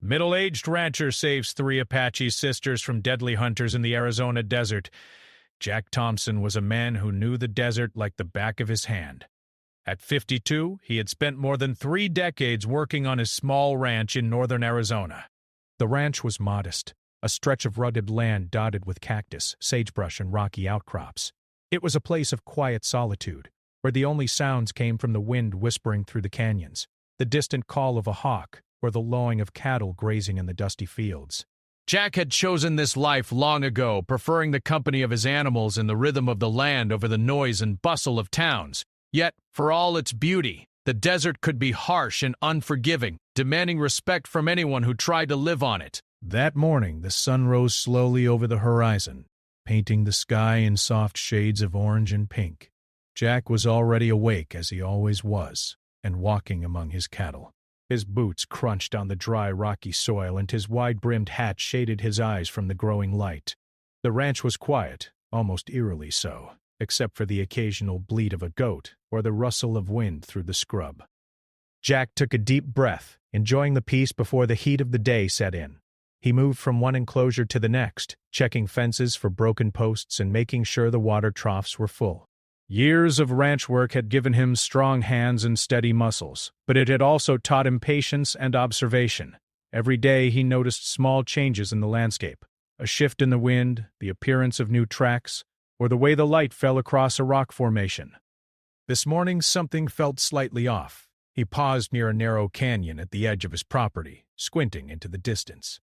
Middle-aged rancher saves 3 Apache sisters from deadly hunters in the Arizona desert. Jack Thompson was a man who knew the desert like the back of his hand. At 52, he had spent more than 3 decades working on his small ranch in northern Arizona. The ranch was modest, a stretch of rugged land dotted with cactus, sagebrush, and rocky outcrops. It was a place of quiet solitude, where the only sounds came from the wind whispering through the canyons, the distant call of a hawk, or the lowing of cattle grazing in the dusty fields. Jack had chosen this life long ago, preferring the company of his animals and the rhythm of the land over the noise and bustle of towns. Yet, for all its beauty, the desert could be harsh and unforgiving, demanding respect from anyone who tried to live on it. That morning, the sun rose slowly over the horizon, painting the sky in soft shades of orange and pink. Jack was already awake, as he always was, and walking among his cattle. His boots crunched on the dry, rocky soil, and his wide-brimmed hat shaded his eyes from the growing light. The ranch was quiet, almost eerily so, except for the occasional bleat of a goat or the rustle of wind through the scrub. Jack took a deep breath, enjoying the peace before the heat of the day set in. He moved from one enclosure to the next, checking fences for broken posts and making sure the water troughs were full. Years of ranch work had given him strong hands and steady muscles, but it had also taught him patience and observation. Every day he noticed small changes in the landscape, a shift in the wind, the appearance of new tracks, or the way the light fell across a rock formation. This morning something felt slightly off. He paused near a narrow canyon at the edge of his property, squinting into the distance.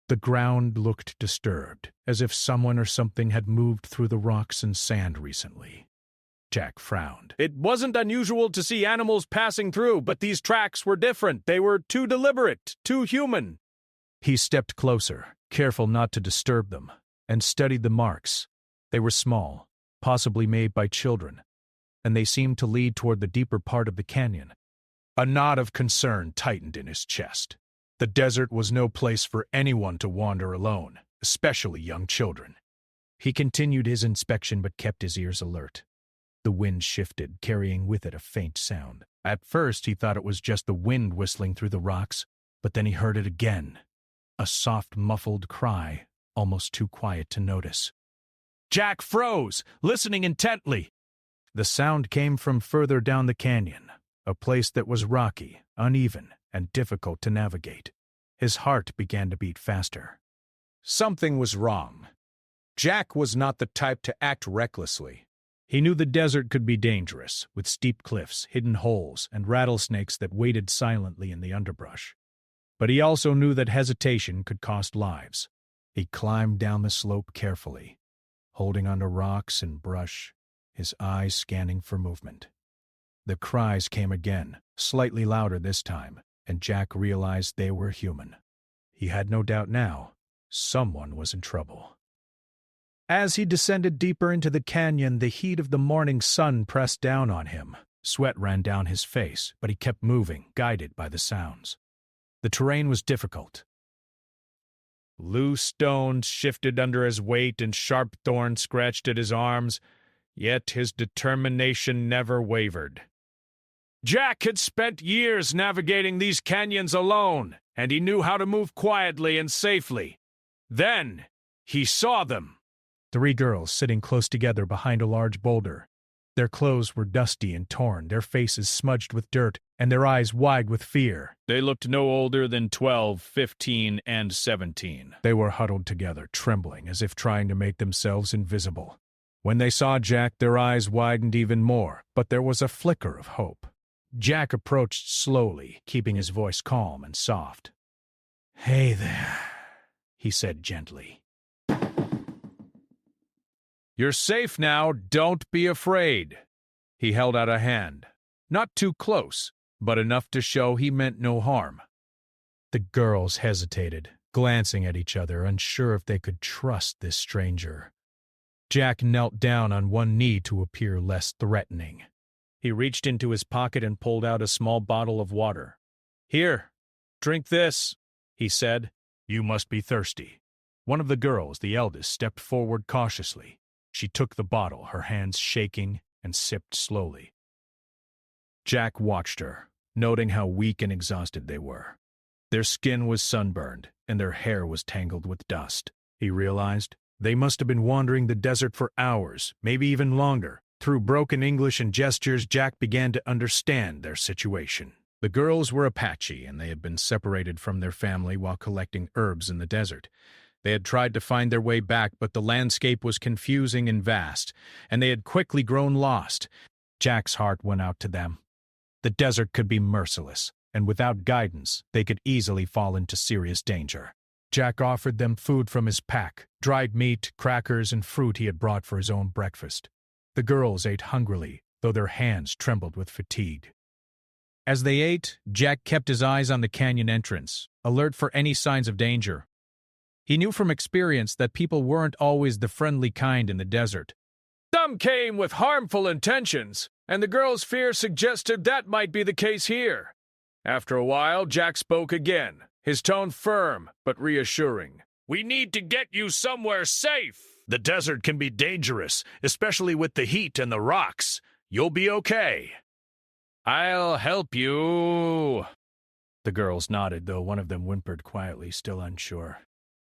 The ground looked disturbed, as if someone or something had moved through the rocks and sand recently. Jack frowned. It wasn't unusual to see animals passing through, but these tracks were different. They were too deliberate, too human. He stepped closer, careful not to disturb them, and studied the marks. They were small, possibly made by children, and they seemed to lead toward the deeper part of the canyon. A knot of concern tightened in his chest. The desert was no place for anyone to wander alone, especially young children. He continued his inspection but kept his ears alert. The wind shifted, carrying with it a faint sound. At first he thought it was just the wind whistling through the rocks, but then he heard it again. A soft, muffled cry, almost too quiet to notice. Jack froze, listening intently. The sound came from further down the canyon, a place that was rocky, uneven, and difficult to navigate. His heart began to beat faster. Something was wrong. Jack was not the type to act recklessly. He knew the desert could be dangerous, with steep cliffs, hidden holes, and rattlesnakes that waited silently in the underbrush. But he also knew that hesitation could cost lives. He climbed down the slope carefully, holding onto rocks and brush, his eyes scanning for movement. The cries came again, slightly louder this time, and Jack realized they were human. He had no doubt now, someone was in trouble. As he descended deeper into the canyon, the heat of the morning sun pressed down on him. Sweat ran down his face, but he kept moving, guided by the sounds. The terrain was difficult. Loose stones shifted under his weight and sharp thorns scratched at his arms, yet his determination never wavered. Jack had spent years navigating these canyons alone, and he knew how to move quietly and safely. Then he saw them. 3 girls sitting close together behind a large boulder. Their clothes were dusty and torn, their faces smudged with dirt, and their eyes wide with fear. They looked no older than 12, 15, and 17. They were huddled together, trembling, as if trying to make themselves invisible. When they saw Jack, their eyes widened even more, but there was a flicker of hope. Jack approached slowly, keeping his voice calm and soft. "Hey there," he said gently. "You're safe now, don't be afraid." He held out a hand. Not too close, but enough to show he meant no harm. The girls hesitated, glancing at each other, unsure if they could trust this stranger. Jack knelt down on one knee to appear less threatening. He reached into his pocket and pulled out a small bottle of water. "Here, drink this," he said. "You must be thirsty." One of the girls, the eldest, stepped forward cautiously. She took the bottle, her hands shaking, and sipped slowly. Jack watched her, noting how weak and exhausted they were. Their skin was sunburned, and their hair was tangled with dust. He realized they must have been wandering the desert for hours, maybe even longer. Through broken English and gestures, Jack began to understand their situation. The girls were Apache, and they had been separated from their family while collecting herbs in the desert. They had tried to find their way back, but the landscape was confusing and vast, and they had quickly grown lost. Jack's heart went out to them. The desert could be merciless, and without guidance, they could easily fall into serious danger. Jack offered them food from his pack, dried meat, crackers, and fruit he had brought for his own breakfast. The girls ate hungrily, though their hands trembled with fatigue. As they ate, Jack kept his eyes on the canyon entrance, alert for any signs of danger. He knew from experience that people weren't always the friendly kind in the desert. Some came with harmful intentions, and the girl's fear suggested that might be the case here. After a while, Jack spoke again, his tone firm but reassuring. "We need to get you somewhere safe. The desert can be dangerous, especially with the heat and the rocks. You'll be okay." "I'll help you." The girls nodded, though one of them whimpered quietly, still unsure.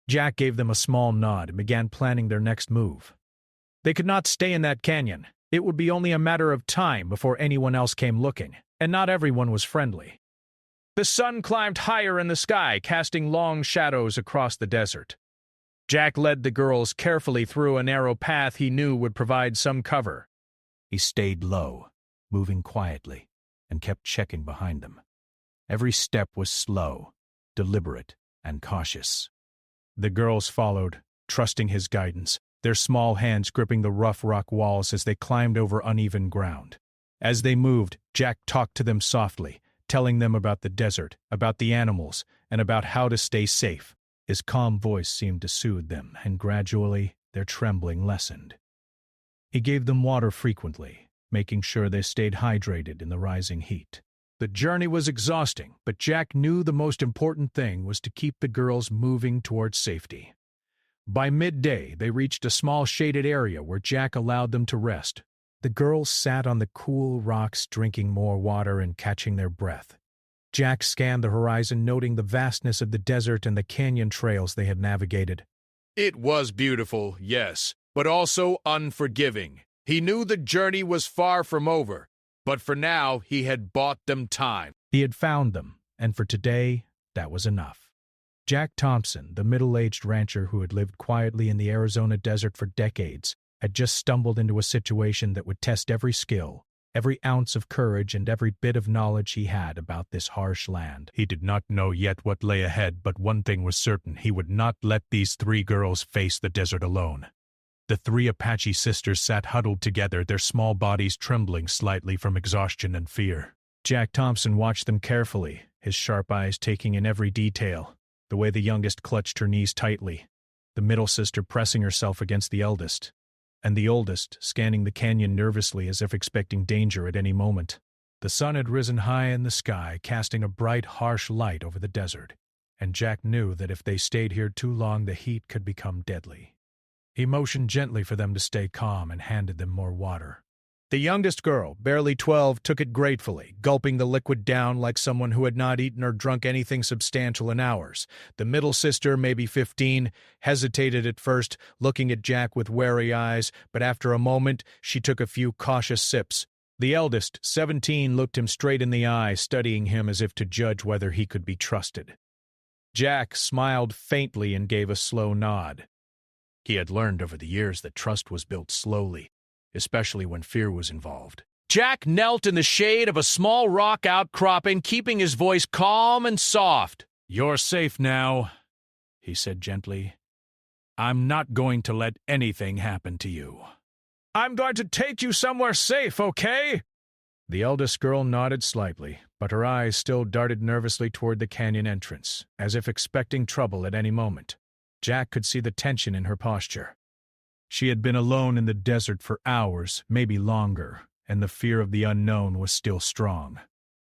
Jack gave them a small nod and began planning their next move. They could not stay in that canyon. It would be only a matter of time before anyone else came looking, and not everyone was friendly. The sun climbed higher in the sky, casting long shadows across the desert. Jack led the girls carefully through a narrow path he knew would provide some cover. He stayed low, moving quietly, and kept checking behind them. Every step was slow, deliberate, and cautious. The girls followed, trusting his guidance, their small hands gripping the rough rock walls as they climbed over uneven ground. As they moved, Jack talked to them softly, telling them about the desert, about the animals, and about how to stay safe. His calm voice seemed to soothe them, and gradually their trembling lessened. He gave them water frequently, making sure they stayed hydrated in the rising heat. The journey was exhausting, but Jack knew the most important thing was to keep the girls moving towards safety. By midday, they reached a small shaded area where Jack allowed them to rest. The girls sat on the cool rocks, drinking more water and catching their breath. Jack scanned the horizon, noting the vastness of the desert and the canyon trails they had navigated. It was beautiful, yes, but also unforgiving. He knew the journey was far from over, but for now he had bought them time. He had found them, and for today, that was enough. Jack Thompson, the middle-aged rancher who had lived quietly in the Arizona desert for decades, had just stumbled into a situation that would test every skill, every ounce of courage, and every bit of knowledge he had about this harsh land. He did not know yet what lay ahead, but one thing was certain: he would not let these three girls face the desert alone. The three Apache sisters sat huddled together, their small bodies trembling slightly from exhaustion and fear. Jack Thompson watched them carefully, his sharp eyes taking in every detail, the way the youngest clutched her knees tightly, the middle sister pressing herself against the eldest, and the oldest scanning the canyon nervously as if expecting danger at any moment. The sun had risen high in the sky, casting a bright, harsh light over the desert, and Jack knew that if they stayed here too long, the heat could become deadly. He motioned gently for them to stay calm and handed them more water. The youngest girl, barely 12, took it gratefully, gulping the liquid down like someone who had not eaten or drunk anything substantial in hours. The middle sister, maybe 15, hesitated at first, looking at Jack with wary eyes, but after a moment she took a few cautious sips. The eldest, 17, looked him straight in the eye, studying him as if to judge whether he could be trusted. Jack smiled faintly and gave a slow nod. He had learned over the years that trust was built slowly, especially when fear was involved. Jack knelt in the shade of a small rock outcropping, keeping his voice calm and soft. "You're safe now," he said gently. "I'm not going to let anything happen to you." "I'm going to take you somewhere safe, okay?" The eldest girl nodded slightly, but her eyes still darted nervously toward the canyon entrance, as if expecting trouble at any moment. Jack could see the tension in her posture. She had been alone in the desert for hours, maybe longer, and the fear of the unknown was still strong.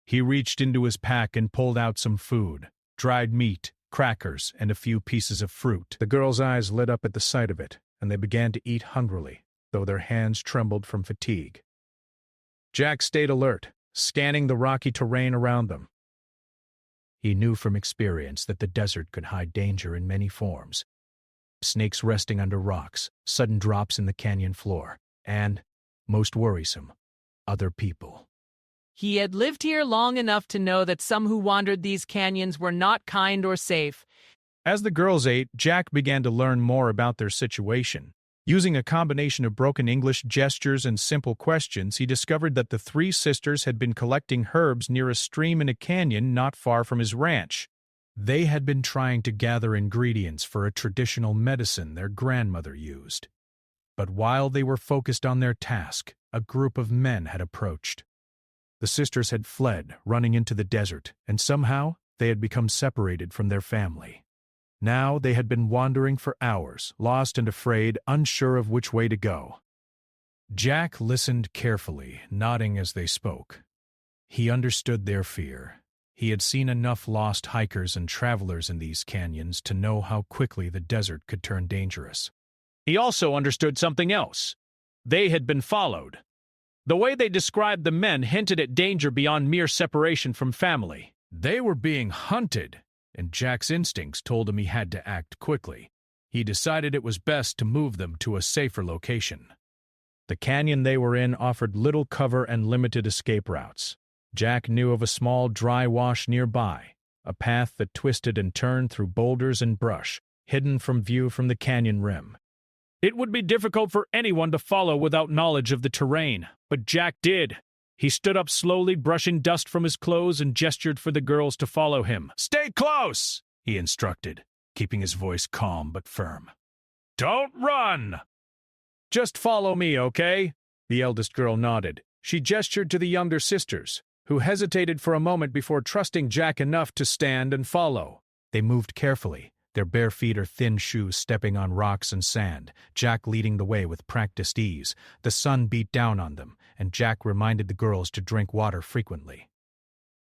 He reached into his pack and pulled out some food, dried meat, crackers, and a few pieces of fruit. The girls' eyes lit up at the sight of it, and they began to eat hungrily, though their hands trembled from fatigue. Jack stayed alert, scanning the rocky terrain around them. He knew from experience that the desert could hide danger in many forms. Snakes resting under rocks, sudden drops in the canyon floor, and, most worrisome, other people. He had lived here long enough to know that some who wandered these canyons were not kind or safe. As the girls ate, Jack began to learn more about their situation. Using a combination of broken English gestures and simple questions, he discovered that the three sisters had been collecting herbs near a stream in a canyon not far from his ranch. They had been trying to gather ingredients for a traditional medicine their grandmother used. But while they were focused on their task, a group of men had approached. The sisters had fled, running into the desert, and somehow they had become separated from their family. Now they had been wandering for hours, lost and afraid, unsure of which way to go. Jack listened carefully, nodding as they spoke. He understood their fear. He had seen enough lost hikers and travelers in these canyons to know how quickly the desert could turn dangerous. He also understood something else. They had been followed. The way they described the men hinted at danger beyond mere separation from family. They were being hunted, and Jack's instincts told him he had to act quickly. He decided it was best to move them to a safer location. The canyon they were in offered little cover and limited escape routes. Jack knew of a small dry wash nearby, a path that twisted and turned through boulders and brush, hidden from view from the canyon rim. It would be difficult for anyone to follow without knowledge of the terrain, but Jack did. He stood up slowly, brushing dust from his clothes, and gestured for the girls to follow him. "Stay close," he instructed, keeping his voice calm but firm. "Don't run!" "Just follow me, okay?" The eldest girl nodded. She gestured to the younger sisters, who hesitated for a moment before trusting Jack enough to stand and follow. They moved carefully, their bare feet or thin shoes stepping on rocks and sand, Jack leading the way with practiced ease. The sun beat down on them, and Jack reminded the girls to drink water frequently.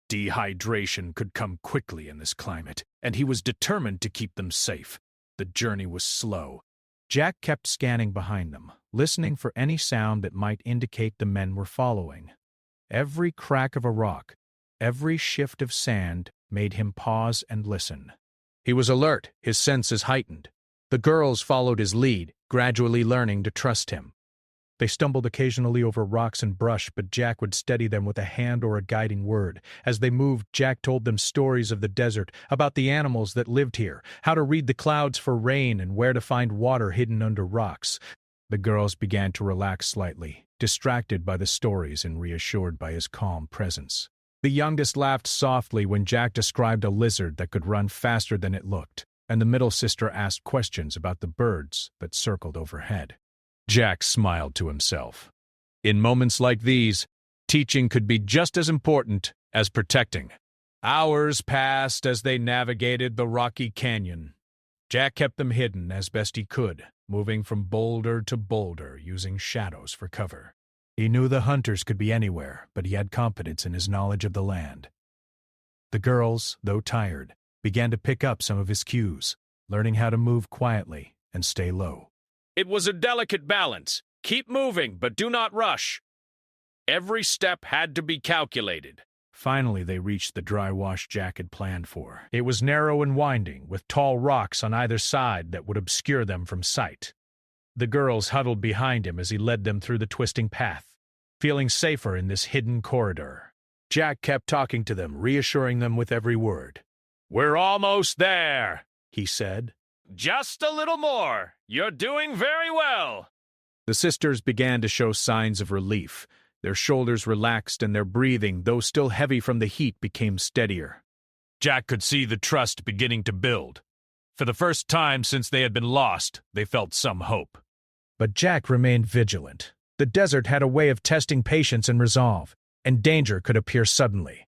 Dehydration could come quickly in this climate, and he was determined to keep them safe. The journey was slow. Jack kept scanning behind them, listening for any sound that might indicate the men were following. Every crack of a rock, every shift of sand made him pause and listen. He was alert, his senses heightened. The girls followed his lead, gradually learning to trust him. They stumbled occasionally over rocks and brush, but Jack would steady them with a hand or a guiding word. As they moved, Jack told them stories of the desert, about the animals that lived here, how to read the clouds for rain, and where to find water hidden under rocks. The girls began to relax slightly, distracted by the stories and reassured by his calm presence. The youngest laughed softly when Jack described a lizard that could run faster than it looked, and the middle sister asked questions about the birds that circled overhead. Jack smiled to himself. In moments like these, teaching could be just as important as protecting. Hours passed as they navigated the rocky canyon. Jack kept them hidden as best he could, moving from boulder to boulder, using shadows for cover. He knew the hunters could be anywhere, but he had confidence in his knowledge of the land. The girls, though tired, began to pick up some of his cues, learning how to move quietly and stay low. It was a delicate balance. Keep moving, but do not rush. Every step had to be calculated. Finally, they reached the dry wash Jack had planned for. It was narrow and winding, with tall rocks on either side that would obscure them from sight. The girls huddled behind him as he led them through the twisting path, feeling safer in this hidden corridor. Jack kept talking to them, reassuring them with every word. "We're almost there," he said. "Just a little more. You're doing very well." The sisters began to show signs of relief. Their shoulders relaxed and their breathing, though still heavy from the heat, became steadier. Jack could see the trust beginning to build. For the first time since they had been lost, they felt some hope. But Jack remained vigilant. The desert had a way of testing patience and resolve, and danger could appear suddenly.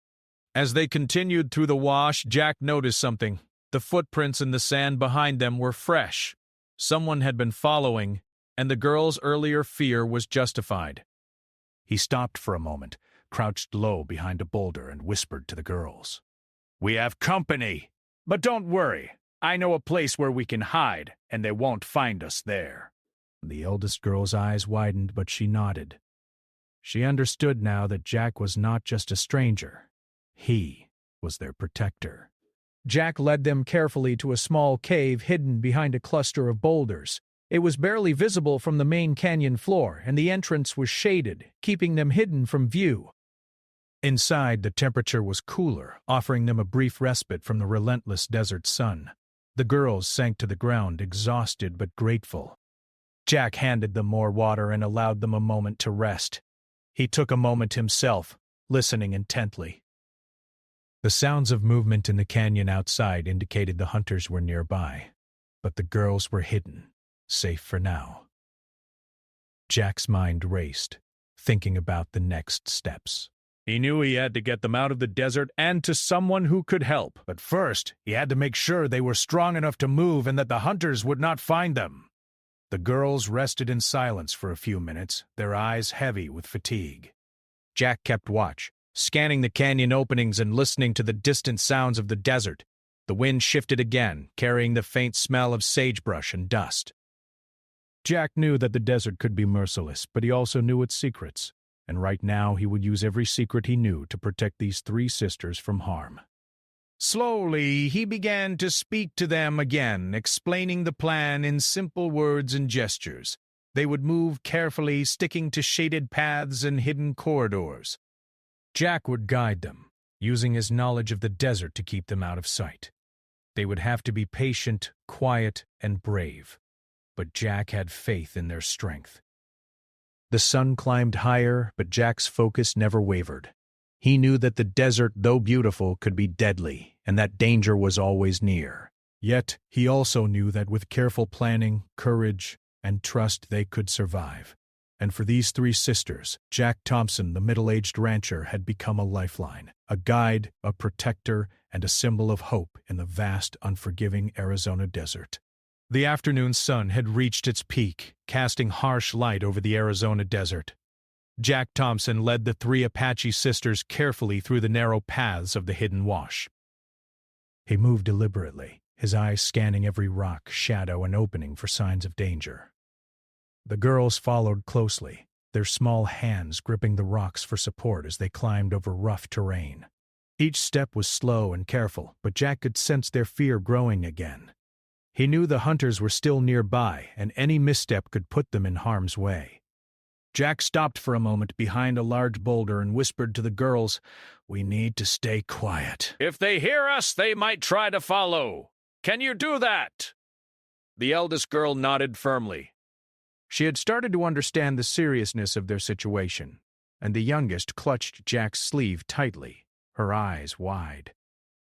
As they continued through the wash, Jack noticed something. The footprints in the sand behind them were fresh. Someone had been following, and the girl's earlier fear was justified. He stopped for a moment, crouched low behind a boulder, and whispered to the girls. "We have company, but don't worry. I know a place where we can hide, and they won't find us there." The eldest girl's eyes widened, but she nodded. She understood now that Jack was not just a stranger. He was their protector. Jack led them carefully to a small cave hidden behind a cluster of boulders. It was barely visible from the main canyon floor, and the entrance was shaded, keeping them hidden from view. Inside, the temperature was cooler, offering them a brief respite from the relentless desert sun. The girls sank to the ground, exhausted but grateful. Jack handed them more water and allowed them a moment to rest. He took a moment himself, listening intently. The sounds of movement in the canyon outside indicated the hunters were nearby, but the girls were hidden, safe for now. Jack's mind raced, thinking about the next steps. He knew he had to get them out of the desert and to someone who could help. But first, he had to make sure they were strong enough to move and that the hunters would not find them. The girls rested in silence for a few minutes, their eyes heavy with fatigue. Jack kept watch, scanning the canyon openings and listening to the distant sounds of the desert. The wind shifted again, carrying the faint smell of sagebrush and dust. Jack knew that the desert could be merciless, but he also knew its secrets. And right now he would use every secret he knew to protect these three sisters from harm. Slowly, he began to speak to them again, explaining the plan in simple words and gestures. They would move carefully, sticking to shaded paths and hidden corridors. Jack would guide them, using his knowledge of the desert to keep them out of sight. They would have to be patient, quiet, and brave. But Jack had faith in their strength. The sun climbed higher, but Jack's focus never wavered. He knew that the desert, though beautiful, could be deadly, and that danger was always near. Yet, he also knew that with careful planning, courage, and trust they could survive. And for these three sisters, Jack Thompson, the middle-aged rancher, had become a lifeline, a guide, a protector, and a symbol of hope in the vast, unforgiving Arizona desert. The afternoon sun had reached its peak, casting harsh light over the Arizona desert. Jack Thompson led the three Apache sisters carefully through the narrow paths of the hidden wash. He moved deliberately, his eyes scanning every rock, shadow, and opening for signs of danger. The girls followed closely, their small hands gripping the rocks for support as they climbed over rough terrain. Each step was slow and careful, but Jack could sense their fear growing again. He knew the hunters were still nearby, and any misstep could put them in harm's way. Jack stopped for a moment behind a large boulder and whispered to the girls, "We need to stay quiet. If they hear us, they might try to follow. Can you do that?" The eldest girl nodded firmly. She had started to understand the seriousness of their situation, and the youngest clutched Jack's sleeve tightly, her eyes wide.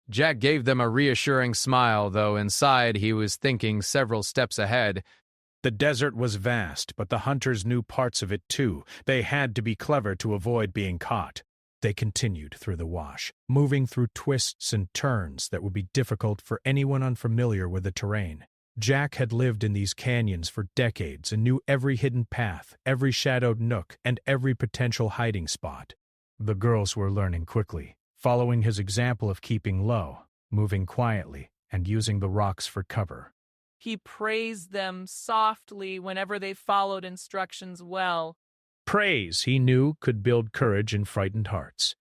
Jack gave them a reassuring smile, though inside he was thinking several steps ahead. The desert was vast, but the hunters knew parts of it too. They had to be clever to avoid being caught. They continued through the wash, moving through twists and turns that would be difficult for anyone unfamiliar with the terrain. Jack had lived in these canyons for decades and knew every hidden path, every shadowed nook, and every potential hiding spot. The girls were learning quickly, following his example of keeping low, moving quietly, and using the rocks for cover. He praised them softly whenever they followed instructions well. Praise, he knew, could build courage in frightened hearts.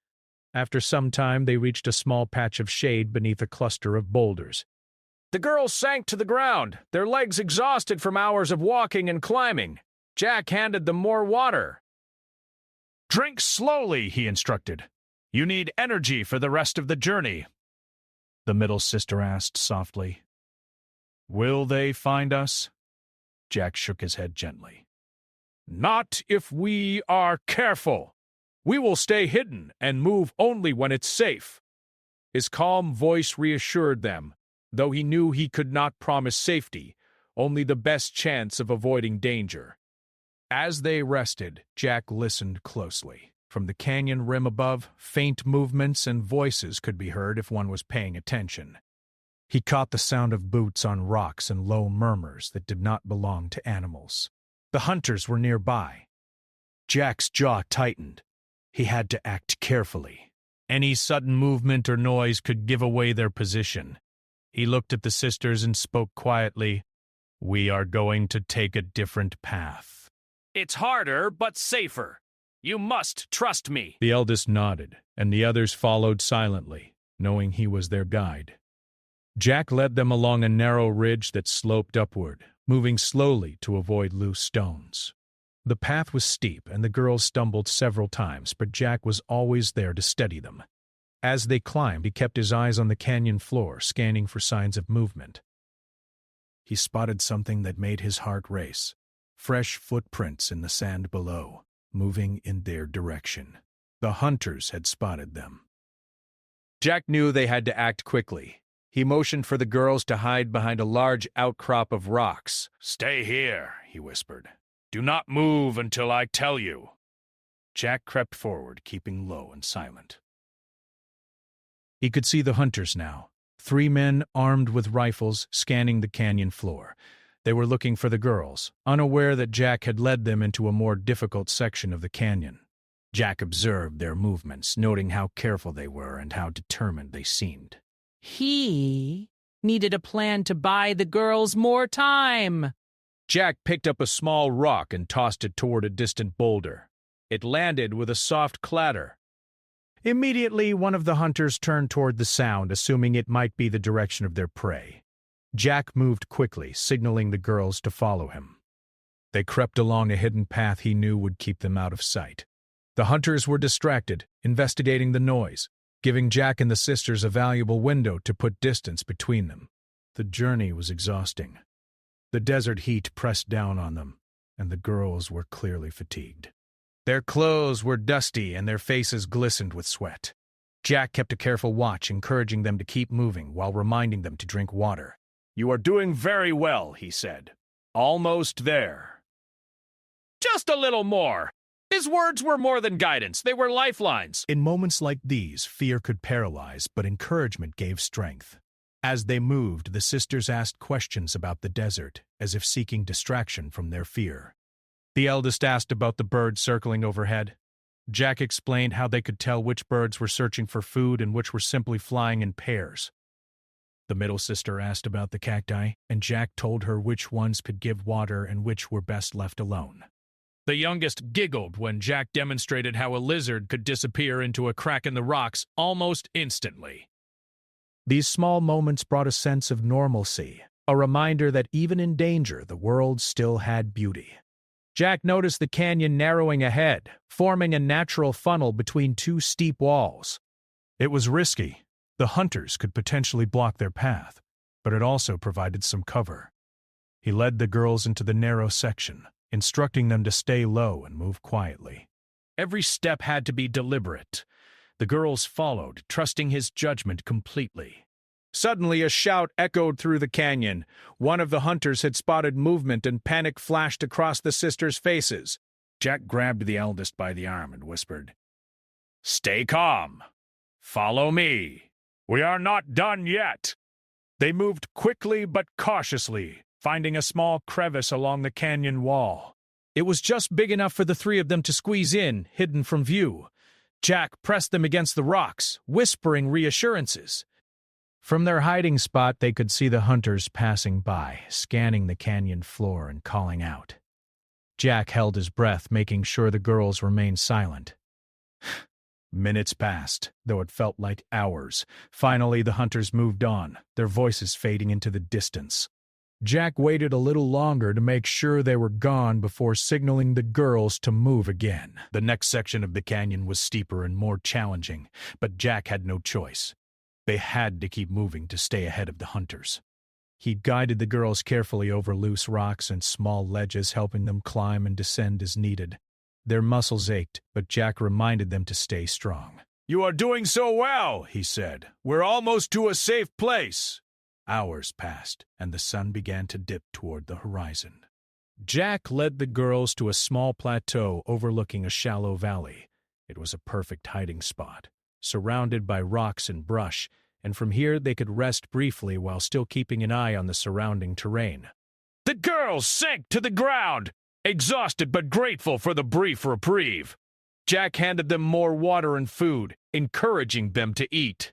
After some time, they reached a small patch of shade beneath a cluster of boulders. The girls sank to the ground, their legs exhausted from hours of walking and climbing. Jack handed them more water. "Drink slowly," he instructed. "You need energy for the rest of the journey." The middle sister asked softly. "Will they find us?" Jack shook his head gently. "Not if we are careful. We will stay hidden and move only when it's safe." His calm voice reassured them, though he knew he could not promise safety, only the best chance of avoiding danger. As they rested, Jack listened closely. From the canyon rim above, faint movements and voices could be heard if one was paying attention. He caught the sound of boots on rocks and low murmurs that did not belong to animals. The hunters were nearby. Jack's jaw tightened. He had to act carefully. Any sudden movement or noise could give away their position. He looked at the sisters and spoke quietly. "We are going to take a different path. It's harder, but safer. You must trust me." The eldest nodded, and the others followed silently, knowing he was their guide. Jack led them along a narrow ridge that sloped upward, moving slowly to avoid loose stones. The path was steep, and the girls stumbled several times, but Jack was always there to steady them. As they climbed, he kept his eyes on the canyon floor, scanning for signs of movement. He spotted something that made his heart race. Fresh footprints in the sand below, moving in their direction. The hunters had spotted them. Jack knew they had to act quickly. He motioned for the girls to hide behind a large outcrop of rocks. "Stay here," he whispered. "Do not move until I tell you." Jack crept forward, keeping low and silent. He could see the hunters now. 3 men armed with rifles scanning the canyon floor. They were looking for the girls, unaware that Jack had led them into a more difficult section of the canyon. Jack observed their movements, noting how careful they were and how determined they seemed. He needed a plan to buy the girls more time. Jack picked up a small rock and tossed it toward a distant boulder. It landed with a soft clatter. Immediately, one of the hunters turned toward the sound, assuming it might be the direction of their prey. Jack moved quickly, signaling the girls to follow him. They crept along a hidden path he knew would keep them out of sight. The hunters were distracted, investigating the noise, giving Jack and the sisters a valuable window to put distance between them. The journey was exhausting. The desert heat pressed down on them, and the girls were clearly fatigued. Their clothes were dusty and their faces glistened with sweat. Jack kept a careful watch, encouraging them to keep moving while reminding them to drink water. "You are doing very well," he said. "Almost there." "Just a little more." His words were more than guidance, they were lifelines. In moments like these, fear could paralyze, but encouragement gave strength. As they moved, the sisters asked questions about the desert, as if seeking distraction from their fear. The eldest asked about the birds circling overhead. Jack explained how they could tell which birds were searching for food and which were simply flying in pairs. The middle sister asked about the cacti, and Jack told her which ones could give water and which were best left alone. The youngest giggled when Jack demonstrated how a lizard could disappear into a crack in the rocks almost instantly. These small moments brought a sense of normalcy, a reminder that even in danger, the world still had beauty. Jack noticed the canyon narrowing ahead, forming a natural funnel between 2 steep walls. It was risky. The hunters could potentially block their path, but it also provided some cover. He led the girls into the narrow section, instructing them to stay low and move quietly. Every step had to be deliberate. The girls followed, trusting his judgment completely. Suddenly, a shout echoed through the canyon. One of the hunters had spotted movement, and panic flashed across the sisters' faces. Jack grabbed the eldest by the arm and whispered, "Stay calm. Follow me. We are not done yet." They moved quickly but cautiously, finding a small crevice along the canyon wall. It was just big enough for the 3 of them to squeeze in, hidden from view. Jack pressed them against the rocks, whispering reassurances. From their hiding spot, they could see the hunters passing by, scanning the canyon floor and calling out. Jack held his breath, making sure the girls remained silent. Minutes passed, though it felt like hours. Finally, the hunters moved on, their voices fading into the distance. Jack waited a little longer to make sure they were gone before signaling the girls to move again. The next section of the canyon was steeper and more challenging, but Jack had no choice. They had to keep moving to stay ahead of the hunters. He guided the girls carefully over loose rocks and small ledges, helping them climb and descend as needed. Their muscles ached, but Jack reminded them to stay strong. "You are doing so well," he said. "We're almost to a safe place." Hours passed, and the sun began to dip toward the horizon. Jack led the girls to a small plateau overlooking a shallow valley. It was a perfect hiding spot, surrounded by rocks and brush, and from here they could rest briefly while still keeping an eye on the surrounding terrain. The girls sank to the ground, exhausted but grateful for the brief reprieve. Jack handed them more water and food, encouraging them to eat.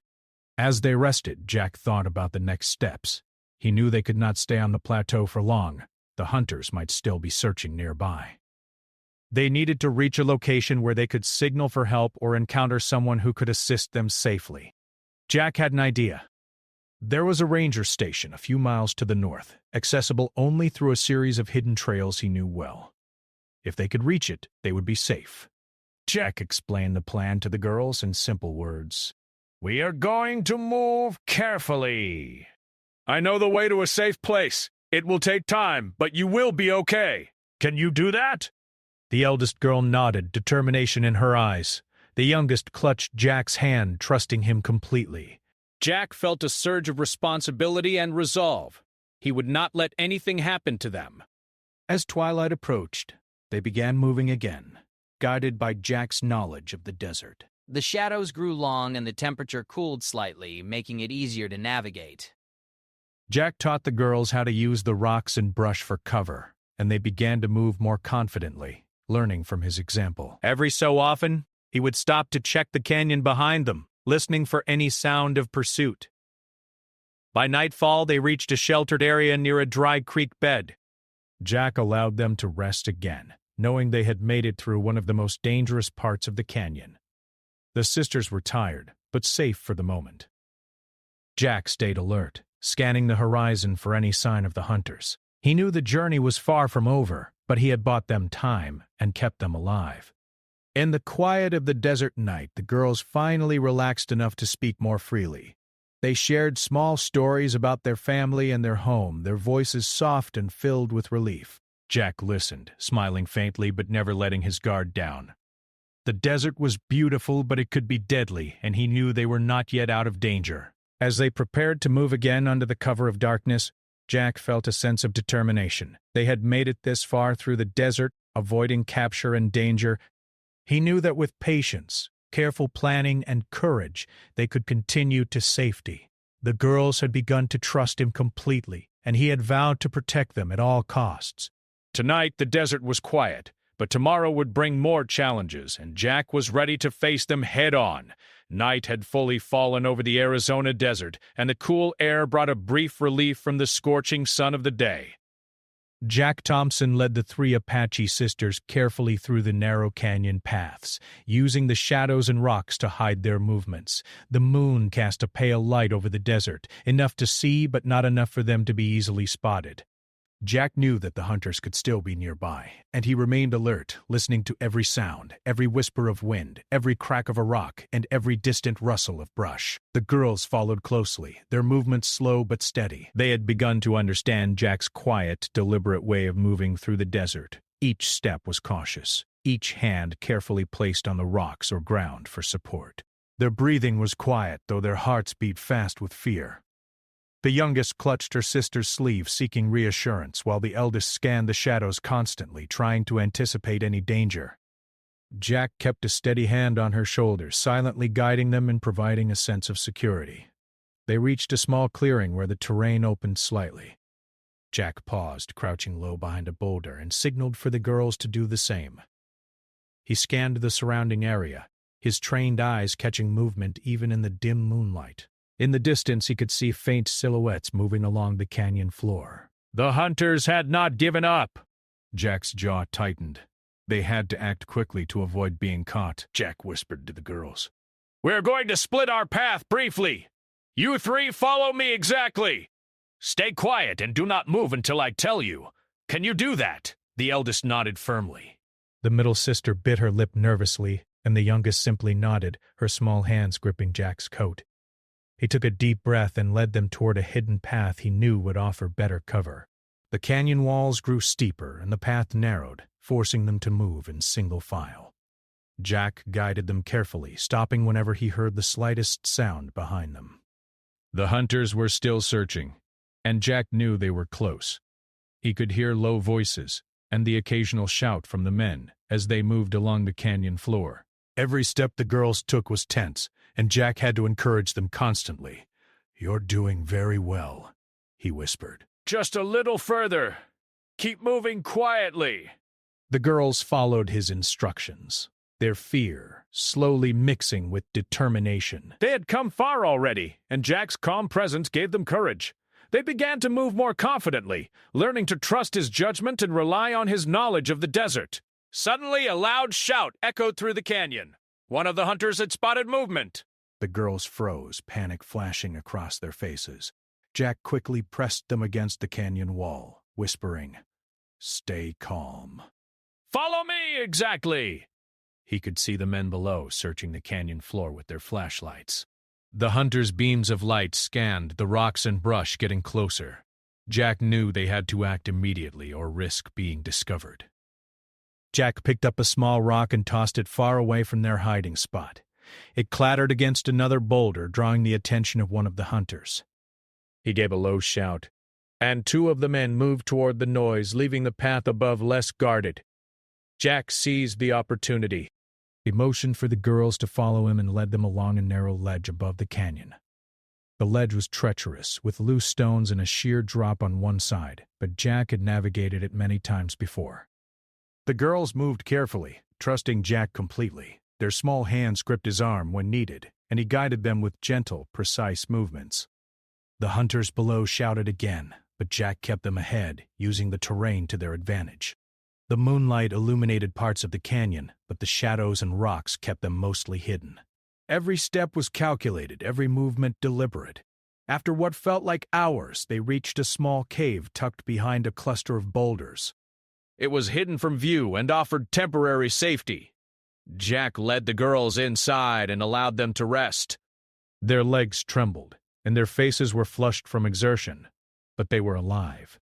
As they rested, Jack thought about the next steps. He knew they could not stay on the plateau for long. The hunters might still be searching nearby. They needed to reach a location where they could signal for help or encounter someone who could assist them safely. Jack had an idea. There was a ranger station a few miles to the north, accessible only through a series of hidden trails he knew well. If they could reach it, they would be safe. Jack explained the plan to the girls in simple words. We are going to move carefully. I know the way to a safe place. It will take time, but you will be okay. Can you do that? The eldest girl nodded, determination in her eyes. The youngest clutched Jack's hand, trusting him completely. Jack felt a surge of responsibility and resolve. He would not let anything happen to them. As twilight approached, they began moving again, guided by Jack's knowledge of the desert. The shadows grew long and the temperature cooled slightly, making it easier to navigate. Jack taught the girls how to use the rocks and brush for cover, and they began to move more confidently, learning from his example. Every so often, he would stop to check the canyon behind them, listening for any sound of pursuit. By nightfall, they reached a sheltered area near a dry creek bed. Jack allowed them to rest again, knowing they had made it through one of the most dangerous parts of the canyon. The sisters were tired, but safe for the moment. Jack stayed alert, scanning the horizon for any sign of the hunters. He knew the journey was far from over, but he had bought them time and kept them alive. In the quiet of the desert night, the girls finally relaxed enough to speak more freely. They shared small stories about their family and their home, their voices soft and filled with relief. Jack listened, smiling faintly but never letting his guard down. The desert was beautiful, but it could be deadly, and he knew they were not yet out of danger. As they prepared to move again under the cover of darkness, Jack felt a sense of determination. They had made it this far through the desert, avoiding capture and danger. He knew that with patience, careful planning, and courage, they could continue to safety. The girls had begun to trust him completely, and he had vowed to protect them at all costs. Tonight, the desert was quiet, but tomorrow would bring more challenges, and Jack was ready to face them head-on. Night had fully fallen over the Arizona desert, and the cool air brought a brief relief from the scorching sun of the day. Jack Thompson led the three Apache sisters carefully through the narrow canyon paths, using the shadows and rocks to hide their movements. The moon cast a pale light over the desert, enough to see but not enough for them to be easily spotted. Jack knew that the hunters could still be nearby, and he remained alert, listening to every sound, every whisper of wind, every crack of a rock, and every distant rustle of brush. The girls followed closely, their movements slow but steady. They had begun to understand Jack's quiet, deliberate way of moving through the desert. Each step was cautious, each hand carefully placed on the rocks or ground for support. Their breathing was quiet, though their hearts beat fast with fear. The youngest clutched her sister's sleeve, seeking reassurance, while the eldest scanned the shadows constantly, trying to anticipate any danger. Jack kept a steady hand on her shoulder, silently guiding them and providing a sense of security. They reached a small clearing where the terrain opened slightly. Jack paused, crouching low behind a boulder, and signaled for the girls to do the same. He scanned the surrounding area, his trained eyes catching movement even in the dim moonlight. In the distance, he could see faint silhouettes moving along the canyon floor. The hunters had not given up. Jack's jaw tightened. They had to act quickly to avoid being caught. Jack whispered to the girls. We're going to split our path briefly. You three follow me exactly. Stay quiet and do not move until I tell you. Can you do that? The eldest nodded firmly. The middle sister bit her lip nervously, and the youngest simply nodded, her small hands gripping Jack's coat. He took a deep breath and led them toward a hidden path he knew would offer better cover. The canyon walls grew steeper and the path narrowed, forcing them to move in single file. Jack guided them carefully, stopping whenever he heard the slightest sound behind them. The hunters were still searching, and Jack knew they were close. He could hear low voices and the occasional shout from the men as they moved along the canyon floor. Every step the girls took was tense, and Jack had to encourage them constantly. "You're doing very well," he whispered. Just a little further. Keep moving quietly. The girls followed his instructions, their fear slowly mixing with determination. They had come far already, and Jack's calm presence gave them courage. They began to move more confidently, learning to trust his judgment and rely on his knowledge of the desert. Suddenly, a loud shout echoed through the canyon. One of the hunters had spotted movement. The girls froze, panic flashing across their faces. Jack quickly pressed them against the canyon wall, whispering, "Stay calm." "Follow me, exactly!" He could see the men below searching the canyon floor with their flashlights. The hunters' beams of light scanned the rocks and brush getting closer. Jack knew they had to act immediately or risk being discovered. Jack picked up a small rock and tossed it far away from their hiding spot. It clattered against another boulder, drawing the attention of one of the hunters. He gave a low shout, and two of the men moved toward the noise, leaving the path above less guarded. Jack seized the opportunity. He motioned for the girls to follow him and led them along a narrow ledge above the canyon. The ledge was treacherous, with loose stones and a sheer drop on one side, but Jack had navigated it many times before. The girls moved carefully, trusting Jack completely. Their small hands gripped his arm when needed, and he guided them with gentle, precise movements. The hunters below shouted again, but Jack kept them ahead, using the terrain to their advantage. The moonlight illuminated parts of the canyon, but the shadows and rocks kept them mostly hidden. Every step was calculated, every movement deliberate. After what felt like hours, they reached a small cave tucked behind a cluster of boulders. It was hidden from view and offered temporary safety. Jack led the girls inside and allowed them to rest. Their legs trembled, and their faces were flushed from exertion, but they were alive.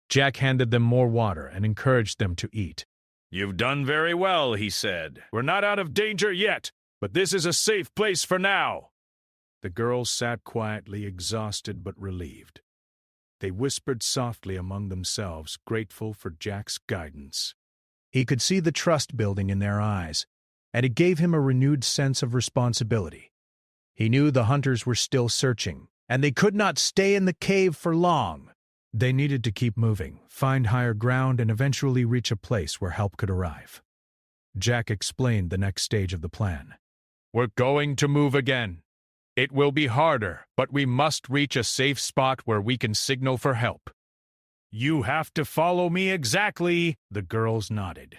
Jack handed them more water and encouraged them to eat. "You've done very well," he said. "We're not out of danger yet, but this is a safe place for now." The girls sat quietly, exhausted but relieved. They whispered softly among themselves, grateful for Jack's guidance. He could see the trust building in their eyes, and it gave him a renewed sense of responsibility. He knew the hunters were still searching, and they could not stay in the cave for long. They needed to keep moving, find higher ground, and eventually reach a place where help could arrive. Jack explained the next stage of the plan. "We're going to move again. It will be harder, but we must reach a safe spot where we can signal for help." "You have to follow me exactly," the girls nodded.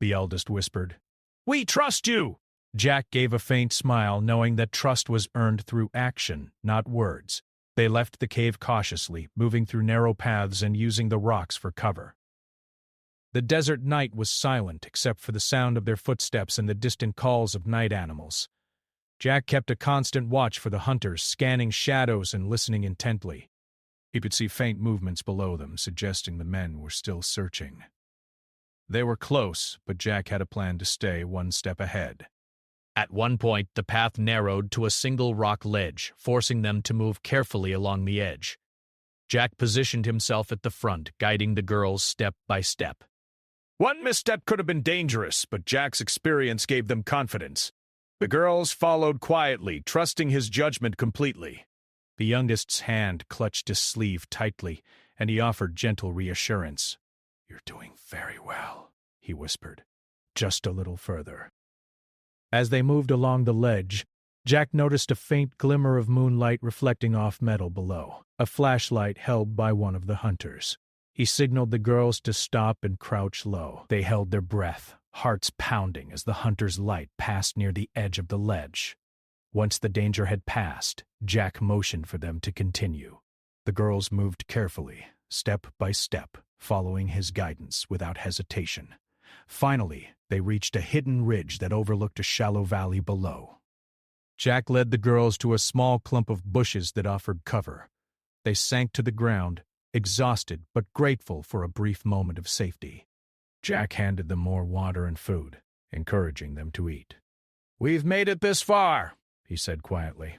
The eldest whispered, "We trust you." Jack gave a faint smile, knowing that trust was earned through action, not words. They left the cave cautiously, moving through narrow paths and using the rocks for cover. The desert night was silent except for the sound of their footsteps and the distant calls of night animals. Jack kept a constant watch for the hunters, scanning shadows and listening intently. He could see faint movements below them, suggesting the men were still searching. They were close, but Jack had a plan to stay one step ahead. At one point, the path narrowed to a single rock ledge, forcing them to move carefully along the edge. Jack positioned himself at the front, guiding the girls step by step. One misstep could have been dangerous, but Jack's experience gave them confidence. The girls followed quietly, trusting his judgment completely. The youngest's hand clutched his sleeve tightly, and he offered gentle reassurance. "You're doing very well," he whispered. "Just a little further." As they moved along the ledge, Jack noticed a faint glimmer of moonlight reflecting off metal below, a flashlight held by one of the hunters. He signaled the girls to stop and crouch low. They held their breath, hearts pounding as the hunter's light passed near the edge of the ledge. Once the danger had passed, Jack motioned for them to continue. The girls moved carefully, step by step, following his guidance without hesitation. Finally, they reached a hidden ridge that overlooked a shallow valley below. Jack led the girls to a small clump of bushes that offered cover. They sank to the ground, exhausted but grateful for a brief moment of safety. Jack handed them more water and food, encouraging them to eat. "We've made it this far," he said quietly.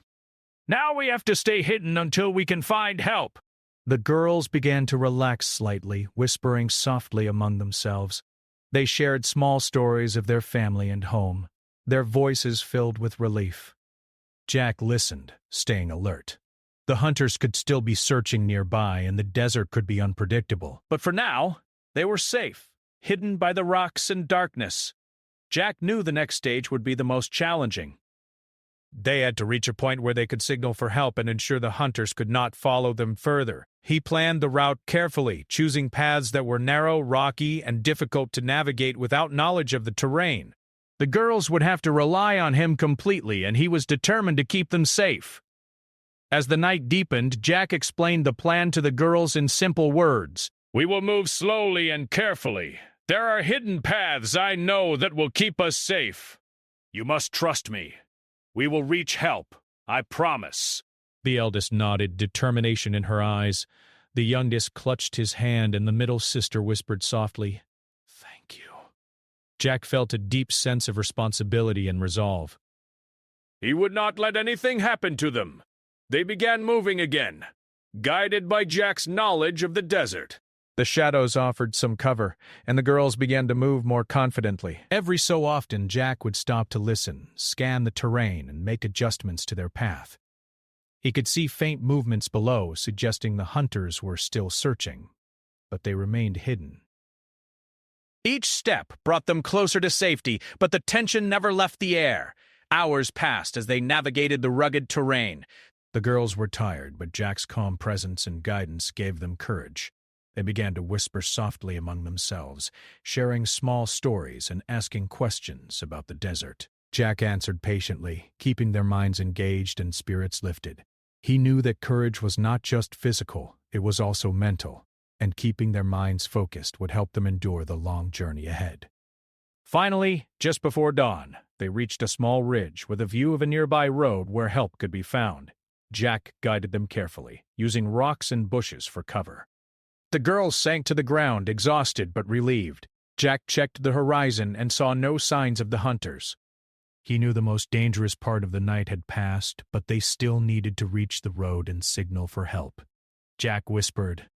"Now we have to stay hidden until we can find help." The girls began to relax slightly, whispering softly among themselves. They shared small stories of their family and home, their voices filled with relief. Jack listened, staying alert. The hunters could still be searching nearby, and the desert could be unpredictable. But for now, they were safe, hidden by the rocks and darkness. Jack knew the next stage would be the most challenging. They had to reach a point where they could signal for help and ensure the hunters could not follow them further. He planned the route carefully, choosing paths that were narrow, rocky, and difficult to navigate without knowledge of the terrain. The girls would have to rely on him completely, and he was determined to keep them safe. As the night deepened, Jack explained the plan to the girls in simple words. We will move slowly and carefully. There are hidden paths I know that will keep us safe. You must trust me. We will reach help. I promise. The eldest nodded, determination in her eyes. The youngest clutched his hand, and the middle sister whispered softly, "Thank you." Jack felt a deep sense of responsibility and resolve. He would not let anything happen to them. They began moving again, guided by Jack's knowledge of the desert. The shadows offered some cover, and the girls began to move more confidently. Every so often, Jack would stop to listen, scan the terrain, and make adjustments to their path. He could see faint movements below, suggesting the hunters were still searching, but they remained hidden. Each step brought them closer to safety, but the tension never left the air. Hours passed as they navigated the rugged terrain. The girls were tired, but Jack's calm presence and guidance gave them courage. They began to whisper softly among themselves, sharing small stories and asking questions about the desert. Jack answered patiently, keeping their minds engaged and spirits lifted. He knew that courage was not just physical, it was also mental, and keeping their minds focused would help them endure the long journey ahead. Finally, just before dawn, they reached a small ridge with a view of a nearby road where help could be found. Jack guided them carefully, using rocks and bushes for cover. The girls sank to the ground, exhausted but relieved. Jack checked the horizon and saw no signs of the hunters. He knew the most dangerous part of the night had passed, but they still needed to reach the road and signal for help. Jack whispered,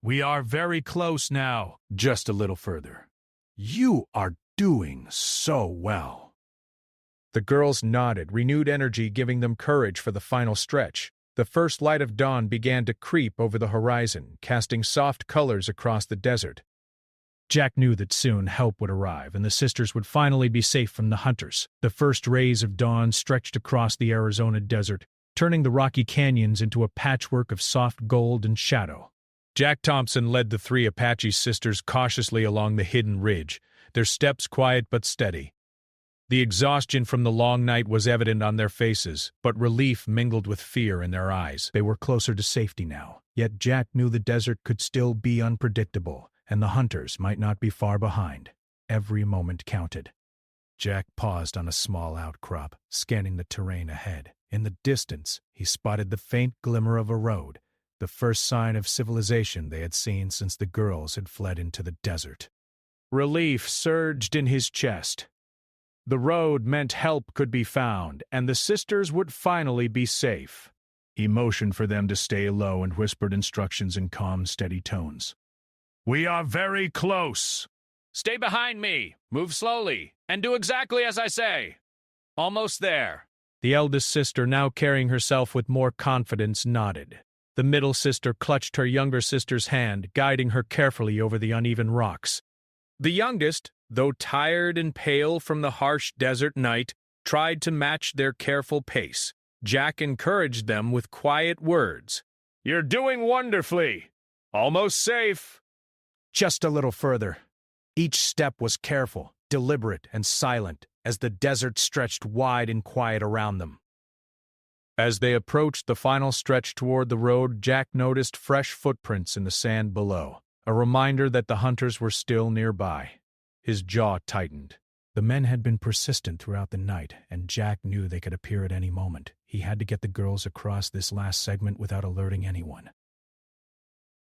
"We are very close now. Just a little further. You are doing so well." The girls nodded, renewed energy giving them courage for the final stretch. The first light of dawn began to creep over the horizon, casting soft colors across the desert. Jack knew that soon help would arrive, and the sisters would finally be safe from the hunters. The first rays of dawn stretched across the Arizona desert, turning the rocky canyons into a patchwork of soft gold and shadow. Jack Thompson led the three Apache sisters cautiously along the hidden ridge, their steps quiet but steady. The exhaustion from the long night was evident on their faces, but relief mingled with fear in their eyes. They were closer to safety now, yet Jack knew the desert could still be unpredictable, and the hunters might not be far behind. Every moment counted. Jack paused on a small outcrop, scanning the terrain ahead. In the distance, he spotted the faint glimmer of a road, the first sign of civilization they had seen since the girls had fled into the desert. Relief surged in his chest. The road meant help could be found, and the sisters would finally be safe. He motioned for them to stay low and whispered instructions in calm, steady tones. "We are very close." Stay behind me, move slowly, and do exactly as I say. Almost there. The eldest sister, now carrying herself with more confidence, nodded. The middle sister clutched her younger sister's hand, guiding her carefully over the uneven rocks. The youngest, though tired and pale from the harsh desert night, tried to match their careful pace. Jack encouraged them with quiet words. You're doing wonderfully. Almost safe. Just a little further. Each step was careful, deliberate, and silent, as the desert stretched wide and quiet around them. As they approached the final stretch toward the road, Jack noticed fresh footprints in the sand below, a reminder that the hunters were still nearby. His jaw tightened. The men had been persistent throughout the night, and Jack knew they could appear at any moment. He had to get the girls across this last segment without alerting anyone.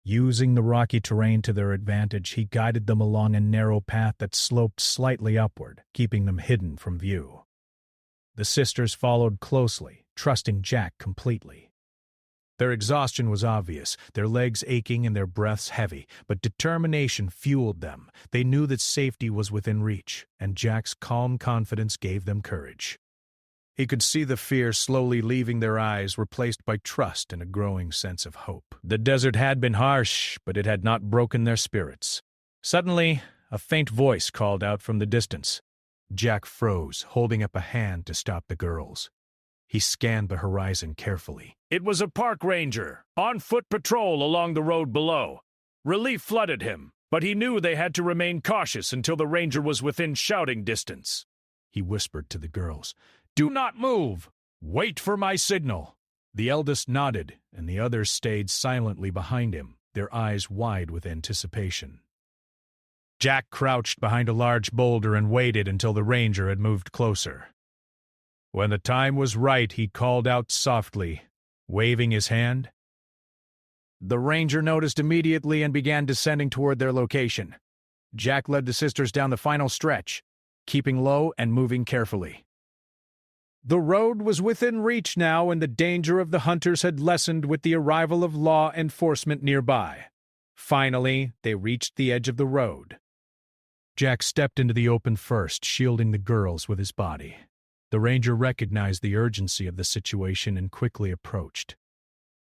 Using the rocky terrain to their advantage, he guided them along a narrow path that sloped slightly upward, keeping them hidden from view. The sisters followed closely, trusting Jack completely. Their exhaustion was obvious, their legs aching and their breaths heavy, but determination fueled them. They knew that safety was within reach, and Jack's calm confidence gave them courage. He could see the fear slowly leaving their eyes, replaced by trust and a growing sense of hope. The desert had been harsh, but it had not broken their spirits. Suddenly, a faint voice called out from the distance. Jack froze, holding up a hand to stop the girls. He scanned the horizon carefully. It was a park ranger, on foot patrol along the road below. Relief flooded him, but he knew they had to remain cautious until the ranger was within shouting distance. he whispered to the girls. "Do not move! Wait for my signal!" The eldest nodded, and the others stayed silently behind him, their eyes wide with anticipation. Jack crouched behind a large boulder and waited until the ranger had moved closer. When the time was right, he called out softly, waving his hand. The ranger noticed immediately and began descending toward their location. Jack led the sisters down the final stretch, keeping low and moving carefully. The road was within reach now, and the danger of the hunters had lessened with the arrival of law enforcement nearby. Finally, they reached the edge of the road. Jack stepped into the open first, shielding the girls with his body. The ranger recognized the urgency of the situation and quickly approached.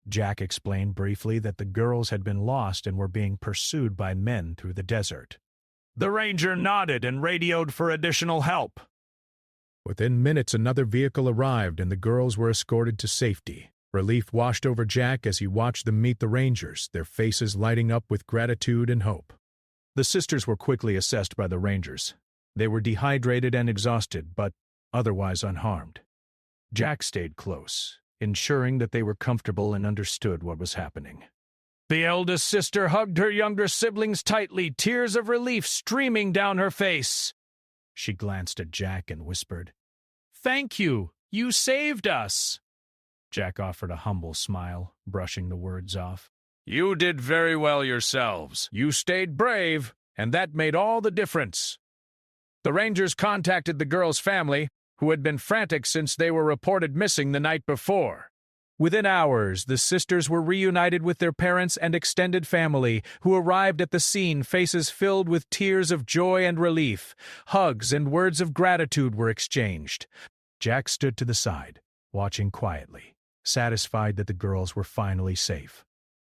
Jack explained briefly that the girls had been lost and were being pursued by men through the desert. The ranger nodded and radioed for additional help. Within minutes, another vehicle arrived and the girls were escorted to safety. Relief washed over Jack as he watched them meet the rangers, their faces lighting up with gratitude and hope. The sisters were quickly assessed by the rangers. They were dehydrated and exhausted, but otherwise unharmed. Jack stayed close, ensuring that they were comfortable and understood what was happening. The eldest sister hugged her younger siblings tightly, tears of relief streaming down her face. She glanced at Jack and whispered, "Thank you. You saved us." Jack offered a humble smile, brushing the words off. "You did very well yourselves. You stayed brave, and that made all the difference." The rangers contacted the girls' family, who had been frantic since they were reported missing the night before. Within hours, the sisters were reunited with their parents and extended family, who arrived at the scene, faces filled with tears of joy and relief. Hugs and words of gratitude were exchanged. Jack stood to the side, watching quietly, satisfied that the girls were finally safe.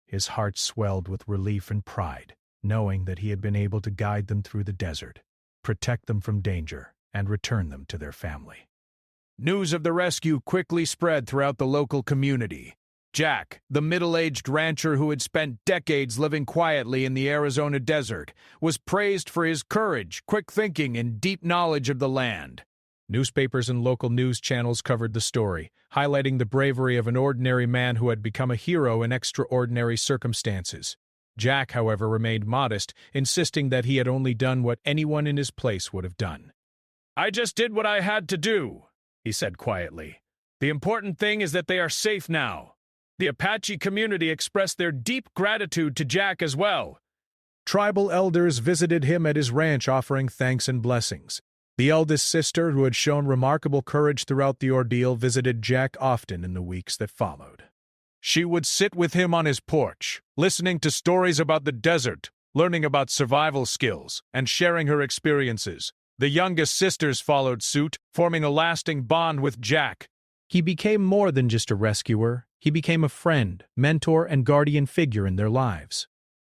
His heart swelled with relief and pride, knowing that he had been able to guide them through the desert, protect them from danger, and return them to their family. News of the rescue quickly spread throughout the local community. Jack, the middle-aged rancher who had spent decades living quietly in the Arizona desert, was praised for his courage, quick thinking, and deep knowledge of the land. Newspapers and local news channels covered the story, highlighting the bravery of an ordinary man who had become a hero in extraordinary circumstances. Jack, however, remained modest, insisting that he had only done what anyone in his place would have done. "I just did what I had to do," he said quietly. "The important thing is that they are safe now." The Apache community expressed their deep gratitude to Jack as well. Tribal elders visited him at his ranch, offering thanks and blessings. The eldest sister, who had shown remarkable courage throughout the ordeal, visited Jack often in the weeks that followed. She would sit with him on his porch, listening to stories about the desert, learning about survival skills, and sharing her experiences. The youngest sisters followed suit, forming a lasting bond with Jack. He became more than just a rescuer. He became a friend, mentor, and guardian figure in their lives.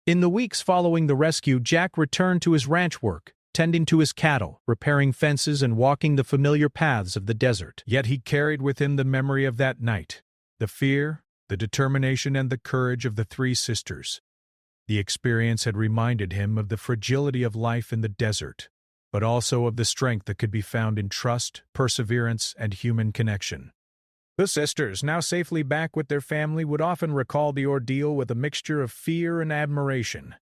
In the weeks following the rescue, Jack returned to his ranch work, tending to his cattle, repairing fences, and walking the familiar paths of the desert. Yet he carried with him the memory of that night, the fear, the determination, and the courage of the three sisters. The experience had reminded him of the fragility of life in the desert, but also of the strength that could be found in trust, perseverance, and human connection. The sisters, now safely back with their family, would often recall the ordeal with a mixture of fear and admiration.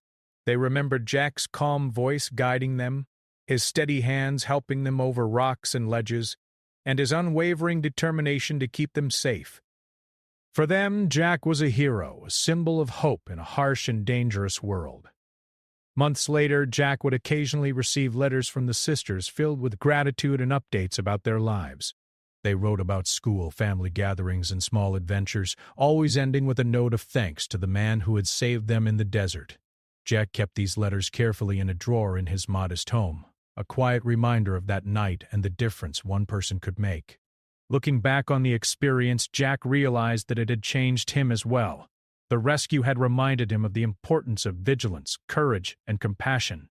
They remembered Jack's calm voice guiding them, his steady hands helping them over rocks and ledges, and his unwavering determination to keep them safe. For them, Jack was a hero, a symbol of hope in a harsh and dangerous world. Months later, Jack would occasionally receive letters from the sisters filled with gratitude and updates about their lives. They wrote about school, family gatherings, and small adventures, always ending with a note of thanks to the man who had saved them in the desert. Jack kept these letters carefully in a drawer in his modest home, a quiet reminder of that night and the difference one person could make. Looking back on the experience, Jack realized that it had changed him as well. The rescue had reminded him of the importance of vigilance, courage, and compassion.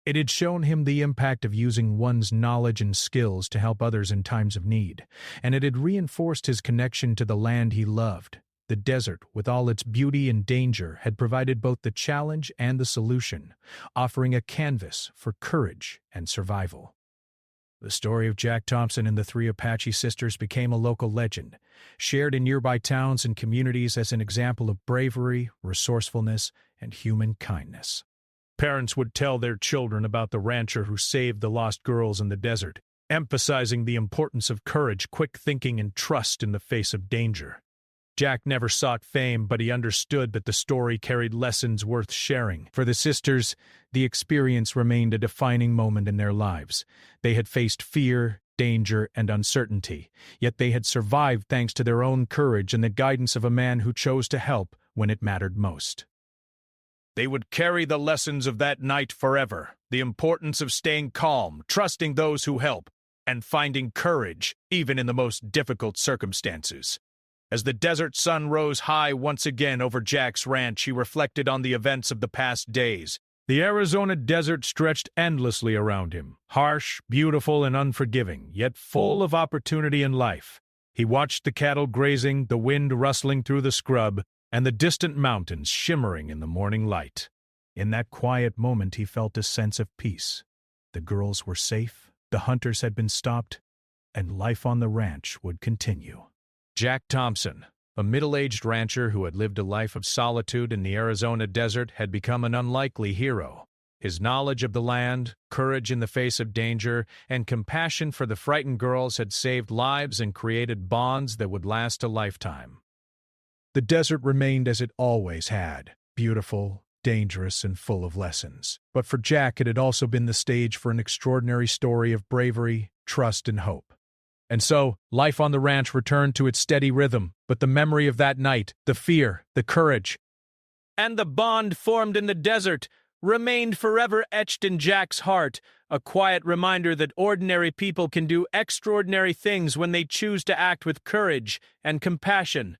It had shown him the impact of using one's knowledge and skills to help others in times of need, and it had reinforced his connection to the land he loved. The desert, with all its beauty and danger, had provided both the challenge and the solution, offering a canvas for courage and survival. The story of Jack Thompson and the three Apache sisters became a local legend, shared in nearby towns and communities as an example of bravery, resourcefulness, and human kindness. Parents would tell their children about the rancher who saved the lost girls in the desert, emphasizing the importance of courage, quick thinking, and trust in the face of danger. Jack never sought fame, but he understood that the story carried lessons worth sharing. For the sisters, the experience remained a defining moment in their lives. They had faced fear, danger, and uncertainty, yet they had survived thanks to their own courage and the guidance of a man who chose to help when it mattered most. They would carry the lessons of that night forever, the importance of staying calm, trusting those who help, and finding courage even in the most difficult circumstances. As the desert sun rose high once again over Jack's ranch, he reflected on the events of the past days. The Arizona desert stretched endlessly around him, harsh, beautiful, and unforgiving, yet full of opportunity and life. He watched the cattle grazing, the wind rustling through the scrub, and the distant mountains shimmering in the morning light. In that quiet moment he felt a sense of peace. The girls were safe, the hunters had been stopped, and life on the ranch would continue. Jack Thompson, a middle-aged rancher who had lived a life of solitude in the Arizona desert, had become an unlikely hero. His knowledge of the land, courage in the face of danger, and compassion for the frightened girls had saved lives and created bonds that would last a lifetime. The desert remained as it always had, beautiful, dangerous, and full of lessons. But for Jack, it had also been the stage for an extraordinary story of bravery, trust, and hope. And so, life on the ranch returned to its steady rhythm, but the memory of that night, the fear, the courage, and the bond formed in the desert remained forever etched in Jack's heart, a quiet reminder that ordinary people can do extraordinary things when they choose to act with courage and compassion.